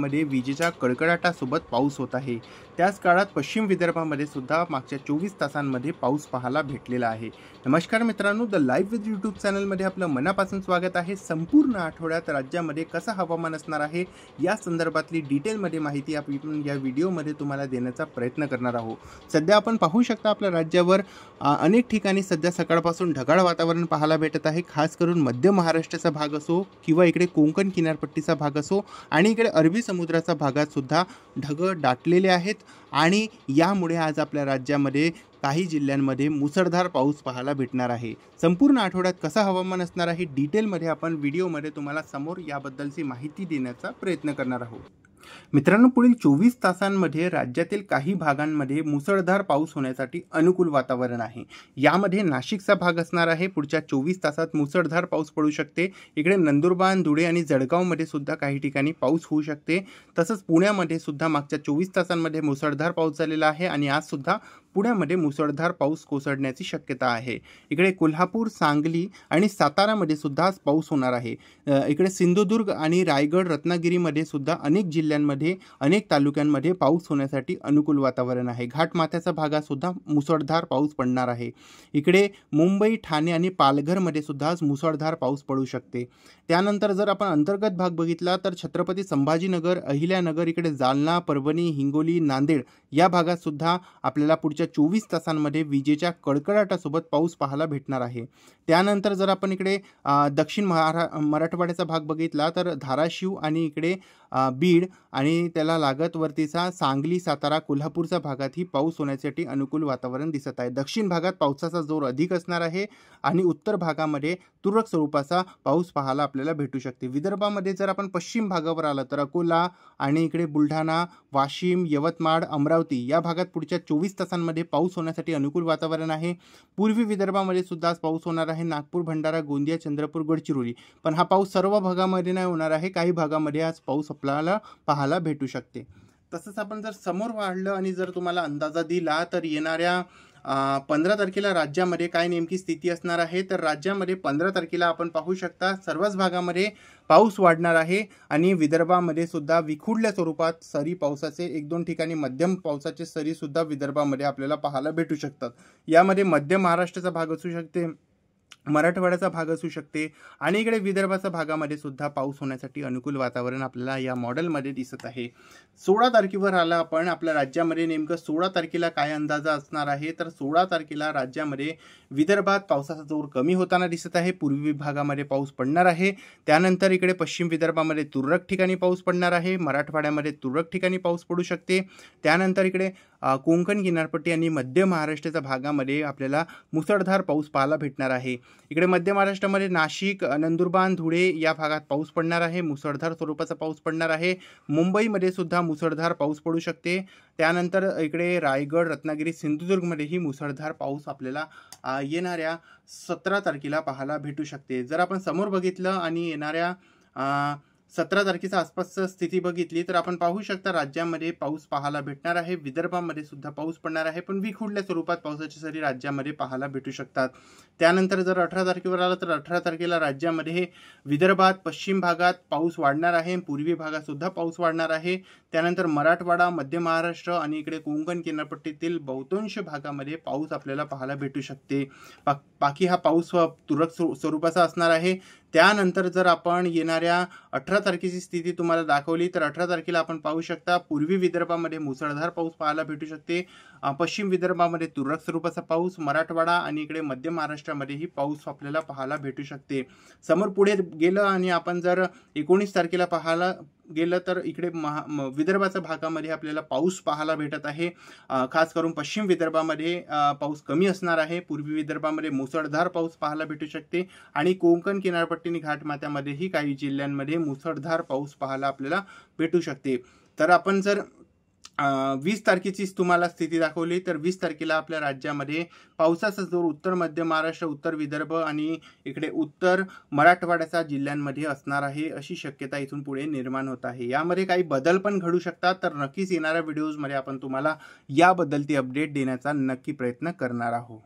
विदर्भामध्ये विजेच्या कडकडाटासोबत पाऊस होत आहे। त्याच काळात पश्चिम विदर्भामध्ये सुद्धा मागच्या 24 तासांमध्ये पाऊस पाहायला भेटलेला आहे। नमस्कार मित्रांनो, द लाईव्ह विथ यूट्यूब चॅनलमध्ये आपलं मनापासून स्वागत आहे। संपूर्ण आठवड्यात राज्यामध्ये कसं हवामान असणार आहे या संदर्भातली डिटेलमध्ये माहिती आपण या व्हिडिओमध्ये तुम्हाला देण्याचा प्रयत्न करणार आहोत। सध्या आपण पाहू शकता आपल्या राज्यावर अनेक ठिकाणी सध्या सकाळपासून ढगाळ वातावरण पाहायला भेटत आहे। खास करून मध्य महाराष्ट्राचा भाग असो किंवा इकडे कोकण किनारपट्टीचा भाग असो आणि इकडे अरबी समुद्राचा भागात सुद्धा ढग दाटलेले आहेत आणि यामुळे आज आपल्या राज्यामध्ये काही जिल्ह्यांमध्ये मुसळधार पाऊस पाहायला भेटणार आहे। संपूर्ण आठवड्यात कसं हवामान असणार आहे डिटेलमध्ये आपण व्हिडिओमध्ये तुम्हाला समोर याबद्दलची माहिती देण्याचा प्रयत्न करणार आहोत। मित्रांनो, पुढील 24 तासांमध्ये राज्यातील काही भागांमध्ये मुसळधार पाऊस होण्यासाठी अनुकूल वातावरण आहे। यामध्ये नाशिकचा भाग असणार आहे। पुढच्या 24 तासात मुसळधार पाऊस पडू शकते। इकडे नंदुरबार, धुळे आणि जळगावमध्ये सुद्धा काही ठिकाणी पाऊस होऊ शकते। तसंच पुण्यामध्ये सुद्धा मागच्या 24 तासांमध्ये मुसळधार पाऊस झालेला आहे आणि आज सुद्धा पुण्यामध्ये मुसळधार पाऊस कोसळण्याची शक्यता आहे। इकडे कोल्हापूर, सांगली आणि सातारामध्ये सुद्धा आज पाऊस होणार आहे। इकडे सिंधुदुर्ग आणि रायगड, रत्नागिरीमध्ये सुद्धा अनेक जिल्ह्यांमध्ये अनेक तालुक्यांमध्ये पाऊस होण्यासाठी अनुकूल वातावरण आहे। घाटमाथ्याच्या भागात सुद्धा मुसळधार पाऊस पडणार आहे। इकडे मुंबई, ठाणे आणि पालघरमध्ये सुद्धा आज मुसळधार पाऊस पडू शकते। त्यानंतर जर आपण अंतर्गत भाग बघितला तर छत्रपती संभाजीनगर, अहिल्यानगर, इकडे जालना, परभणी, हिंगोली, नांदेड या भागात सुद्धा आपल्याला पुढच्या 24 तासांमध्ये विजेच्या कडकडाटासोबत पाऊस पाहायला भेटणार आहे। त्यानंतर जर आपण इकडे दक्षिण मराठवाड्याचा भाग बघितला तर धाराशिव आणि इकडे बीड आणि त्याला लागत वरतीचा सांगली, सातारा, कोल्हापूरच्या भागातही पाऊस होण्यासाठी अनुकूल वातावरण दिसत आहे। दक्षिण भागात पावसाचा जोर अधिक असणार आहे आणि उत्तर भागामध्ये तुरळक स्वरूपाचा पाऊस पाहायला आपल्याला भेटू शकते। विदर्भामध्ये जर आपण पश्चिम भागावर आलं तर अकोला आणि इकडे बुलढाणा, वाशिम, यवतमाळ, अमरावती या भागात पुढच्या 24 तासांमध्ये पाऊस होण्यासाठी अनुकूल वातावरण आहे। पूर्वी विदर्भामध्ये सुद्धा आज पाऊस होणार आहे। नागपूर, भंडारा, गोंदिया, चंद्रपूर, गडचिरोली, पण हा पाऊस सर्व भागामध्ये नाही होणार आहे। काही भागामध्ये आज पाऊस आपल्याला पाहायला भेटू शकते। तसंच आपण जर समोर वाढलं आणि जर तुम्हाला अंदाजा दिला तर येणाऱ्या 15 तारखेला राज्यामध्ये काय नेमकी स्थिती असणार आहे तर राज्यामध्ये 15 तारखेला आपण पाहू शकता सर्वच भागामध्ये पाऊस वाढणार आहे आणि विदर्भामध्ये सुद्धा विखुरल्या स्वरूपात सरी पावसाचे 1-2 ठिकाणी मध्यम पावसाचे सरी सुद्धा विदर्भामध्ये आपल्याला पाहायला भेटू शकतात। यामध्ये मध्य महाराष्ट्राचा भाग असू शकते, मराठवाड्याचा भाग असू शकते आणि इकडे विदर्भाच्या भागामध्ये सुद्धा पाऊस होण्यासाठी अनुकूल वातावरण आपल्याला या मॉडेलमध्ये दिसत आहे। 16 तारखेवर आला आपण आपल्या राज्यामध्ये नेमकं 16 तारखेला काय अंदाजा असणार आहे तर 16 तारखेला राज्यामध्ये विदर्भात पावसाचा जोर कमी होताना दिसत आहे। पूर्वी भागामध्ये पाऊस पडणार आहे। त्यानंतर इकडे पश्चिम विदर्भामध्ये तुरळक ठिकाणी पाऊस पडणार आहे। मराठवाड्यामध्ये तुरळक ठिकाणी पाऊस पडू शकते। त्यानंतर इकडे कोकण किनारपट्टी आणि मध्य महाराष्ट्राच्या भागामध्ये आपल्याला मुसळधार पाऊस पाहायला भेटणार आहे। इकडे मध्य महाराष्ट्रामध्ये नाशिक, नंदुरबार, धुळे या भागात पाऊस पडणार आहे। मुसळधार स्वरूपाचा पाऊस पडणार आहे। मुंबईमध्ये सुद्धा मुसळधार पाऊस पडू शकते। त्यानंतर इकडे रायगड, रत्नागिरी, सिंधुदुर्गमध्येही मुसळधार पाऊस आपल्याला येणाऱ्या 17 तारखेला पाहायला भेटू शकते। जर आपण समोर बघितलं आणि येणाऱ्या 17 तारखेच्या आसपासची स्थिती बघितली तर आपण पाहू शकता राज्यामध्ये पाऊस पाहायला भेटणार आहे। विदर्भामध्ये सुद्धा पाऊस पडणार आहे, पण विखुरल्या स्वरूपात पावसाची सरी राज्यामध्ये पाहायला भेटू शकतात। त्यानंतर जर 18 तारखेवर आला तर 18 तारखेला राज्यामध्ये विदर्भात पश्चिम भागात पाऊस वाढणार आहे, पूर्वी भागात सुद्धा पाऊस वाढणार आहे। त्यानंतर मराठवाडा, मध्य महाराष्ट्र आणि इकडे कोकण किनारपट्टीतील बहुतांश भागामध्ये पाऊस आपल्याला पाहायला भेटू शकते। बाकी हा पाऊस तुरळक स्वरूपाचा असणार आहे। त्यानंतर जर आपण येणाऱ्या 18 तारखेची स्थिती तुम्हाला दाखवली तर 18 तारखेला आपण पाहू शकता पूर्वी विदर्भामध्ये मुसळधार पाऊस पाहायला भेटू शकते। पश्चिम विदर्भामध्ये तुरळक स्वरूपाचा पाऊस, मराठवाडा आणि इकडे मध्य महाराष्ट्रामध्येही पाऊस आपल्याला पाहायला भेटू शकते। समोर पुढे गेलं आणि आपण जर 19 तारखेला पाहायला गेलं तर इकडे विदर्भाच्या भागामध्ये आपल्याला पाऊस पाहायला भेटत आहे। खास करून पश्चिम विदर्भामध्ये पाऊस कमी असणार आहे। पूर्वी विदर्भामध्ये मुसळधार पाऊस पाहायला भेटू शकते आणि कोकण किनारपट्टी आणि घाटमाथ्यामध्येही काही जिल्ह्यांमध्ये मुसळधार पाऊस पाहायला आपल्याला भेटू शकते। तर आपण जर 20 तारखेची तुम्हाला स्थिती दाखवली तर 20 तारखेला आपल्या राज्यामध्ये पावसाचा जोर उत्तर मध्य महाराष्ट्र, उत्तर विदर्भ आणि इकडे उत्तर मराठवाड्याच्या जिल्ह्यांमध्ये असणार आहे अशी शक्यता इथून पुढे निर्माण होत आहे। यामध्ये काही बदल पण घडू शकतात, तर नक्कीच येणाऱ्या व्हिडिओजमध्ये आपण तुम्हाला याबद्दलची अपडेट देण्याचा नक्की प्रयत्न करणार आहोत।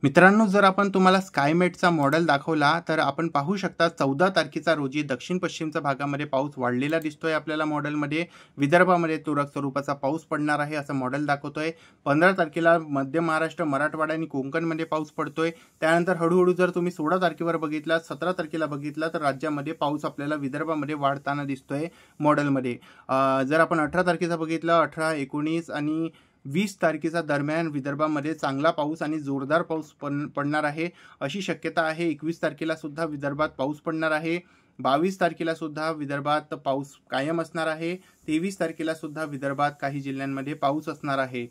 मित्रांनो, जर आपण तुम्हाला स्कायमेटचा मॉडेल दाखवला तर आपण पाहू शकता 14 तारखेचा रोजी दक्षिण पश्चिमच्या भागामध्ये पाऊस वाढलेला दिसतोय. आपल्याला मॉडेलमध्ये विदर्भामध्ये तुरळक स्वरूपाचा पाऊस पडणार आहे असं मॉडेल दाखवतोय. 15 तारखेला मध्य महाराष्ट्र, मराठवाडा आणि कोकणमध्ये पाऊस पडतोय. त्यानंतर हळूहळू जर तुम्ही 16 तारखेवर बघितला, 17 तारखेला बघितला तर राज्यामध्ये पाऊस आपल्याला विदर्भामध्ये वाढताना दिसतोय मॉडेलमध्ये. जर आपण 18 तारखेचा बघितला, 18, 19 आणि 20 तारखेच्या दरम्यान विदर्भामध्ये चांगला पाऊस आणि जोरदार पाऊस पडणार आहे अशी शक्यता आहे. 21 तारखेला सुद्धा विदर्भात पाऊस पडणार आहे. 22 तारखेला सुद्धा विदर्भात पाऊस कायम असणार आहे. 23 तारखेला सुद्धा विदर्भात काही जिल्ह्यांमध्ये पाऊस असणार आहे.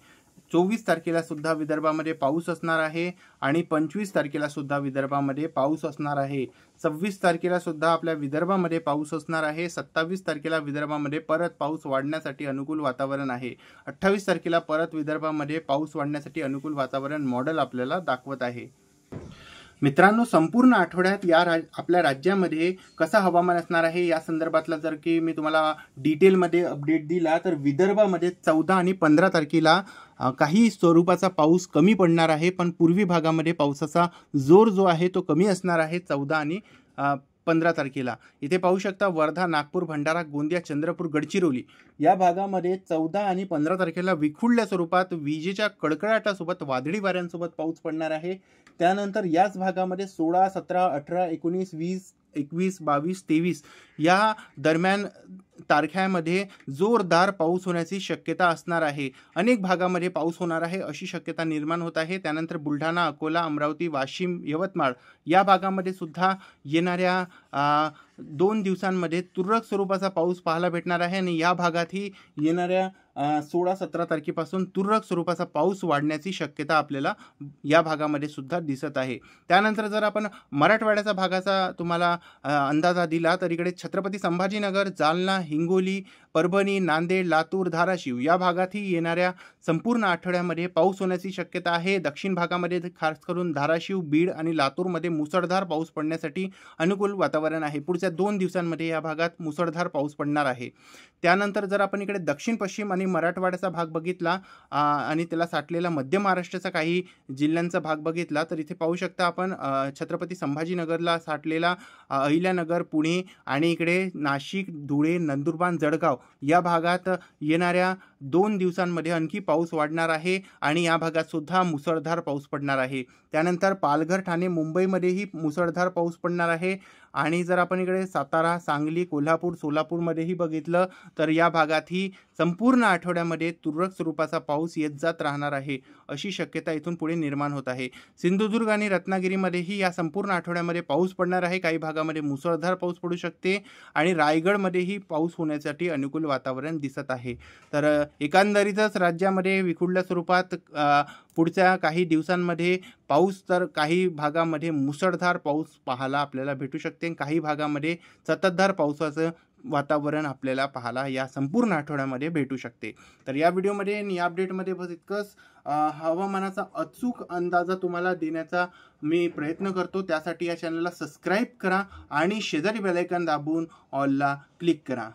24 तारखेला सुद्धा विदर्भामध्ये पाऊस असणार आहे आणि 25 तारखेला सुद्धा विदर्भामध्ये पाऊस असणार आहे. 26 तारखेला सुद्धा आपल्या विदर्भामध्ये पाऊस असणार आहे. 27 तारखेला विदर्भामध्ये परत पाऊस वाढण्यासाठी अनुकूल वातावरण आहे. 28 तारखेला परत विदर्भामध्ये पाऊस वाढण्यासाठी अनुकूल वातावरण मॉडेल आपल्याला दाखवत आहे. मित्रांनो, संपूर्ण आठवड्यात आपल्या राज्यामध्ये कसं हवामान असणार आहे या संदर्भातला जर की मी तुम्हाला डिटेलमध्ये अपडेट दिला तर विदर्भामध्ये 14 आणि 15 तारखेला काही स्वरूपाचा पाऊस कमी पडणार आहे, पण पूर्वी भागामध्ये पावसाचा जोर जो आहे तो कमी असणार आहे 14 आणि 15 तारखेला. इथे पाहू शकता वर्धा, नागपूर, भंडारा, गोंदिया, चंद्रपूर, गडचिरोली या भागामध्ये 14 आणि 15 तारखेला विखुरल्या स्वरूपात विजेच्या कडकडाटासोबत वादळी वाऱ्यांसोबत पाऊस पडणार आहे. त्यानंतर याच भागामध्ये 16, 17, 18, 19, 20, 21, 22, 23 या दरम्यान तारखांमध्ये जोरदार पाऊस होण्याची शक्यता असणार आहे. अनेक भागामध्ये पाऊस होणार आहे अशी शक्यता निर्माण होत आहे. त्यानंतर बुलढाणा, अकोला, अमरावती, वाशिम, यवतमाळ या भागामध्ये सुद्धा येणाऱ्या 2 दिवसांमध्ये तुरळक स्वरूपाचा पाऊस पाहायला भेटणार आहे आणि या भागातही येणाऱ्या 16-17 तारखेपासून तुरळक स्वरूपाचा पाऊस वाढण्याची शक्यता आपल्याला या भागामध्ये सुद्धा दिसत आहे. त्यानंतर जर आपण मराठवाड्याचा भागाचा तुम्हाला अंदाजा दिला तर इकडे छत्रपती संभाजीनगर, जालना, हिंगोली, परभणी, नांदेड, लातूर, धाराशिव या भागातही येणाऱ्या संपूर्ण आठवड्यामध्ये पाऊस होण्याची शक्यता आहे. दक्षिण भागामध्ये खास करून धाराशिव, बीड आणि लातूरमध्ये मुसळधार पाऊस पडण्यासाठी अनुकूल वातावरण आहे. पुढच्या 2 दिवसांमध्ये या भागात मुसळधार पाऊस पडणार आहे. त्यानंतर जर आपण इकडे दक्षिण पश्चिम आणि मराठवाड्याचा भाग बघितला आणि त्याला साठलेला मध्य महाराष्ट्राचा काही जिल्ह्यांचा भाग बघितला तर इथे पाहू शकता आपण छत्रपती संभाजीनगरला साठलेला अहिल्यानगर, पुणे आणि इकडे नाशिक, धुळे, नंदुरबार, जळगाव या भागात येणाऱ्या 2 दिवसांमध्ये आणखी पाऊस वाढणार आहे आणि या भागात सुद्धा मुसळधार पाऊस पडणार आहे. त्यानंतर पालघर, ठाणे, मुंबईमध्येही मुसळधार पाऊस पडणार आहे आणि जर आपण इकडे सातारा, सांगली, कोल्हापूर, सोलापूरमध्येही बघितलं तर या भागातही संपूर्ण आठवड्यामध्ये तुरळक स्वरूपाचा पाऊस येत जात राहणार आहे अशी शक्यता इथून पुढे निर्माण होत आहे. सिंधुदुर्ग आणि रत्नागिरीमध्येही या संपूर्ण आठवड्यामध्ये पाऊस पडणार आहे. काही भागामध्ये मुसळधार पाऊस पडू शकते आणि रायगडमध्येही पाऊस होण्यासाठी अनुकूल वातावरण दिसत आहे. तर एकंदरीतच राज्यामध्ये विखुरल्या स्वरूपात पुढच्या काही दिवसांमध्ये पाऊस तर काही भागामध्ये मुसळधार पाऊस पाहायला आपल्याला भेटू शकते. काही भागामध्ये संततधार पावसाचं वातावरण आपल्याला पाहायला या संपूर्ण आठवड्यामध्ये भेटू शकते. तर या व्हिडिओमध्ये आणि या अपडेटमध्ये बस इतकंच. हवामानाचा अचूक अंदाजा तुम्हाला देण्याचा मी प्रयत्न करतो. त्यासाठी या चॅनलला सबस्क्राईब करा आणि शेजारी बेल आयकॉन दाबून ऑलला क्लिक करा.